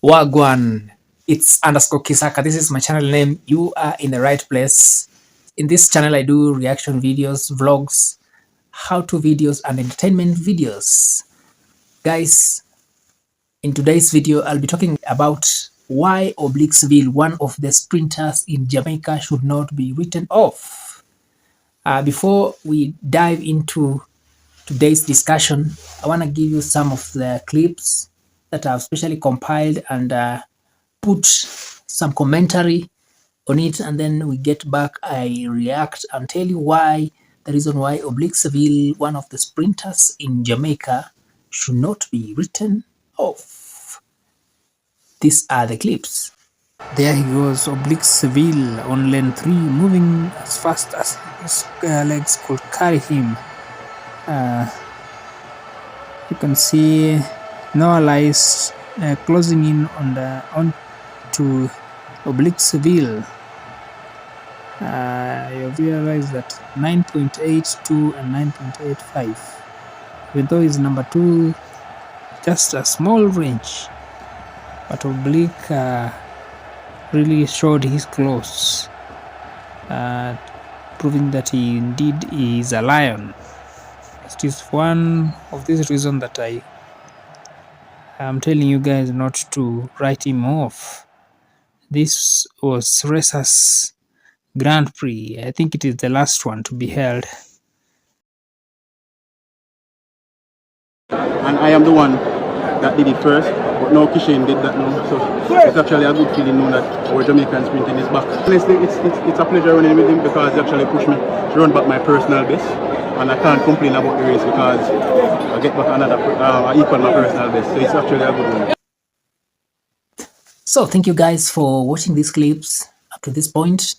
Wagwan, it's underscore Kisaka. This is my channel name. You are in the right place. In this channel, I do reaction videos, vlogs, how-to videos, and entertainment videos. Guys, in today's video, I'll be talking about why Seville, one of the sprinters in Jamaica, should not be written off. Before we dive into today's discussion, I want to give you some of the clips that I've specially compiled and put some commentary on it, and then we get back, I react and tell you why, the reason why Seville, one of the sprinters in Jamaica, should not be written off. These are the clips. There he goes, Seville on lane 3, moving as fast as his legs could carry him. You can see Noah lies closing in on to Seville. You realize that 9.82 and 9.85, even though he's number 2, just a small range, but Oblique really showed his close, proving that he indeed is a lion. It is one of these reasons that I am telling you guys not to write him off. This was Racers Grand Prix. I think it is the last one to be held. And I am the one that did it first, but no Kishan did that now. So it's actually a good feeling knowing that our Jamaican sprinting is back. Honestly, it's a pleasure running with him because he actually pushed me to run back my personal best. And I can't complain about the race because I get back another, I equal my personal best. So it's actually a good one. So thank you guys for watching these clips up to this point.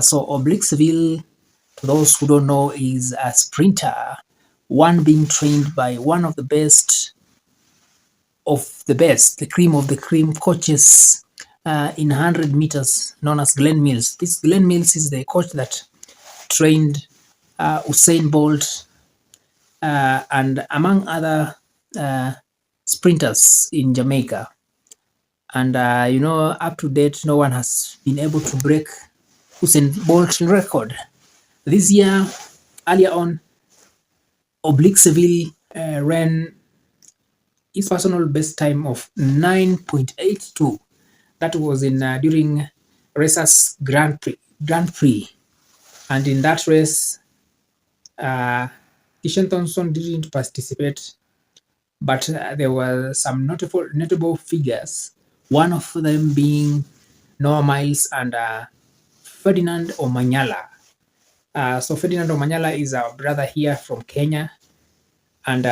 So Seville, to those who don't know, is a sprinter, one being trained by one of the best of the best, the cream of the cream coaches in 100 meters, known as Glenn Mills. This Glenn Mills is the coach that trained Usain Bolt and among other sprinters in Jamaica. And you know, up to date, no one has been able to break Usain Bolt's record. This year, earlier on, Seville ran his personal best time of 9.82. That was in during Racers Grand Prix. And in that race, Kishan Thompson didn't participate, but there were some notable figures. One of them being Noah Miles and Ferdinand Omanyala. So Ferdinand Omanyala is our brother here from Kenya, and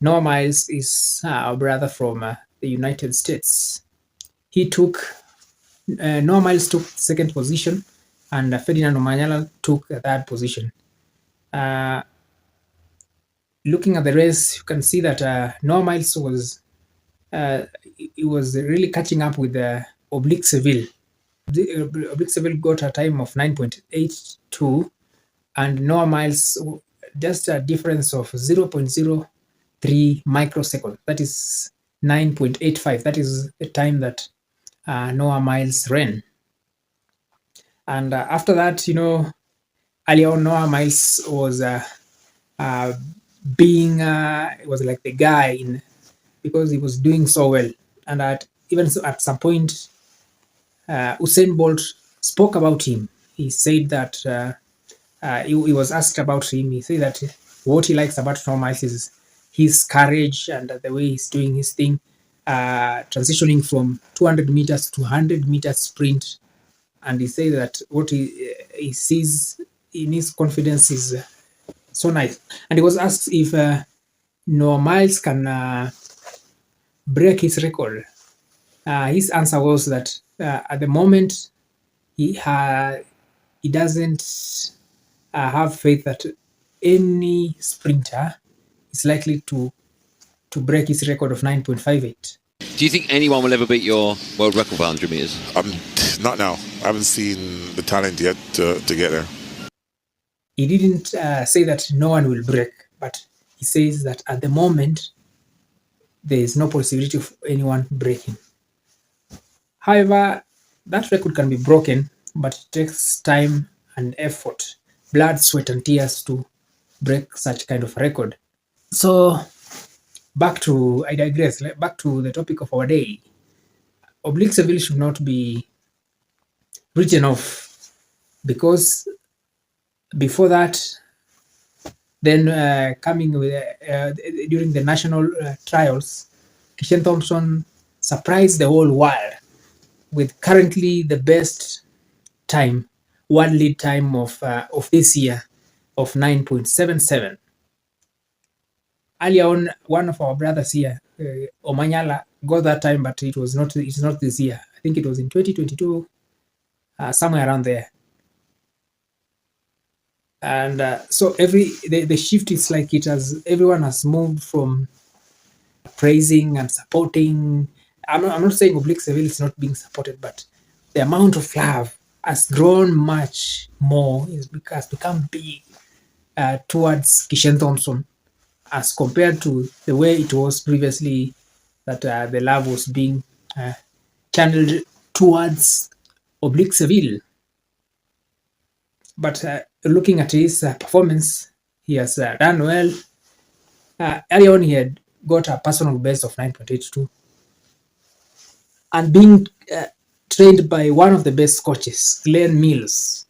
Noah Miles is our brother from the United States. Noah Miles took second position, and Ferdinand Omanyala took the third position. Looking at the race, you can see that Noah Miles was really catching up with Seville. Seville got a time of 9.82, and Noah Miles just a difference of 0.03 microseconds. That is 9.85. That is the time that Noah Miles ran. And after that, you know, earlier on, Noah Miles was was like the guy because he was doing so well. And even at some point, Usain Bolt spoke about him. He said that he was asked about him. He said that what he likes about Noah Miles is his courage and the way he's doing his thing, transitioning from 200 meters to 100 meters sprint. And he said that what he sees in his confidence is so nice. And he was asked if Noah Miles can break his record. His answer was that at the moment he doesn't have faith that any sprinter is likely to break his record of 9.58. Do you think anyone will ever beat your world record for 100 meters? Not now. I haven't seen the talent yet to get there. He didn't say that no one will break, but he says that at the moment there is no possibility of anyone breaking. However, that record can be broken, but it takes time and effort, blood, sweat, and tears to break such kind of record. So, back to, I digress, back to the topic of our day. Oblique Seville should not be written off because before that, then coming with during the national trials, Kishen Thompson surprised the whole world with currently the best time, world lead time of this year of 9.77. Earlier on, one of our brothers here, Omanyala, got that time, but it's not this year. I think it was in 2022, somewhere around there. And so the shift is like everyone has moved from praising and supporting. I'm not saying Oblique Seville is not being supported, but the amount of love has grown much more, has become big towards Kishen Thompson as compared to the way it was previously, that the love was being channeled towards Oblique Seville. But looking at his performance, he has done well. Early on, he had got a personal best of 9.82, and being trained by one of the best coaches, Glenn Mills,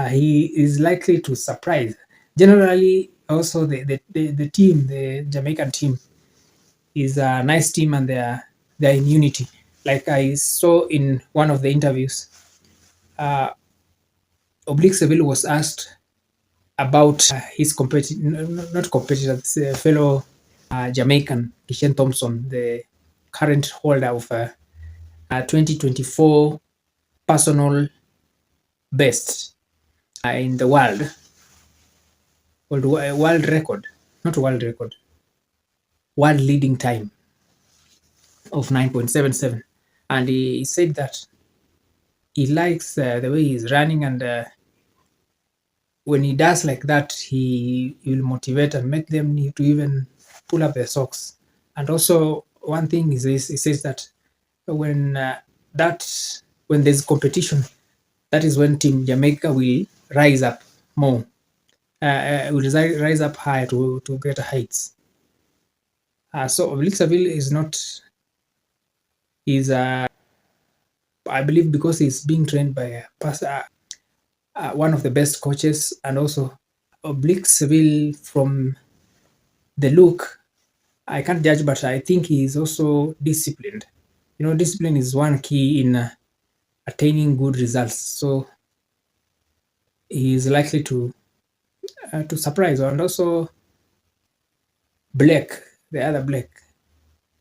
he is likely to surprise. Generally, also the team, the Jamaican team, is a nice team, and they're in unity. Like I saw in one of the interviews, Oblique Seville was asked about his not competitor, fellow Jamaican, Kishen Thompson, the current holder of 2024 personal best in the world record, not world record, world leading time of 9.77. And he said that he likes the way he's running, and when he does like that, he will motivate and make them need to even pull up their socks. And also, one thing is he says that when there's competition, that is when Team Jamaica will rise up more, will rise up higher to greater heights. So Oblique Seville I believe, because he's being trained by one of the best coaches, and also Oblique Seville, from the look, I can't judge, but I think he is also disciplined. Discipline is one key in attaining good results. So he is likely to surprise. And also Blake, the other Blake,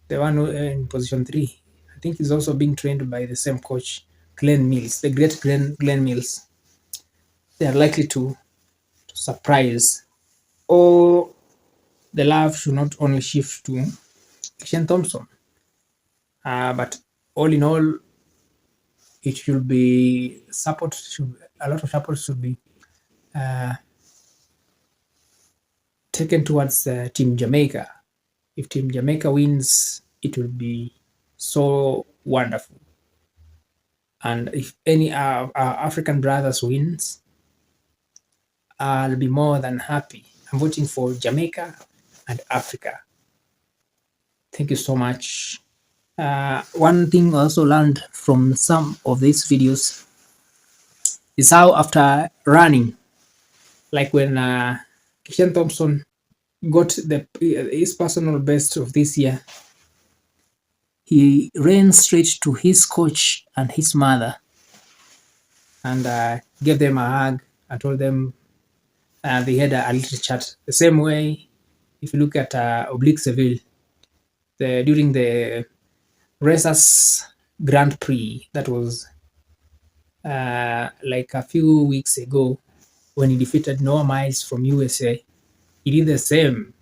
the one in position 3, I think he's also being trained by the same coach, Glenn Mills, the great Glenn Mills. They are likely to surprise. Or the love should not only shift to Kishen Thompson, but all in all, it should be a lot of support should be taken towards Team Jamaica. If Team Jamaica wins, it will be so wonderful. And if any our African brothers wins, I'll be more than happy. I'm voting for Jamaica and Africa. Thank you so much. One thing I also learned from some of these videos is how, after running, like when Kishen Thompson got his personal best of this year, he ran straight to his coach and his mother and gave them a hug and told them they had a little chat. The same way, if you look at Oblique Seville, during the Racers Grand Prix, that was like a few weeks ago, when he defeated Noah Miles from USA, he did the same.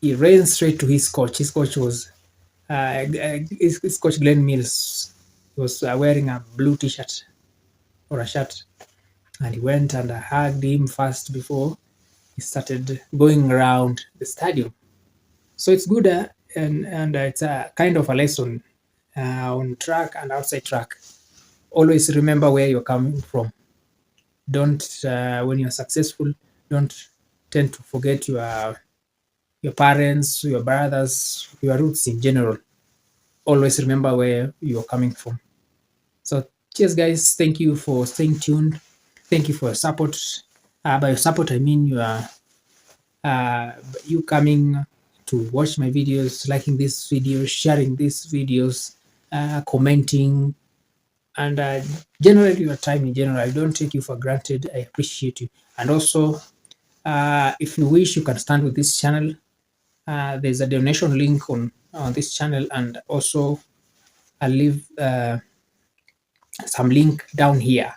He ran straight to his coach. His coach was his coach Glenn Mills. He was wearing a blue t-shirt or a shirt, and he went and hugged him first before he started going around the stadium. So it's good, and it's a kind of a lesson on track and outside track. Always remember where you're coming from. Don't when you're successful, don't tend to forget your parents, your brothers, your roots in general. Always remember where you're coming from. So cheers guys, thank you for staying tuned. Thank you for your support. By your support I mean you coming to watch my videos, liking this video, sharing these videos, commenting, and generally your time in general. I don't take you for granted. I appreciate you. And also if you wish, you can stand with this channel. There's a donation link on this channel, and also I'll leave some link down here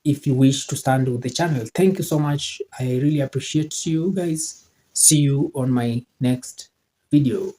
if you wish to stand with the channel. Thank you so much. I really appreciate you guys. See you on my next video.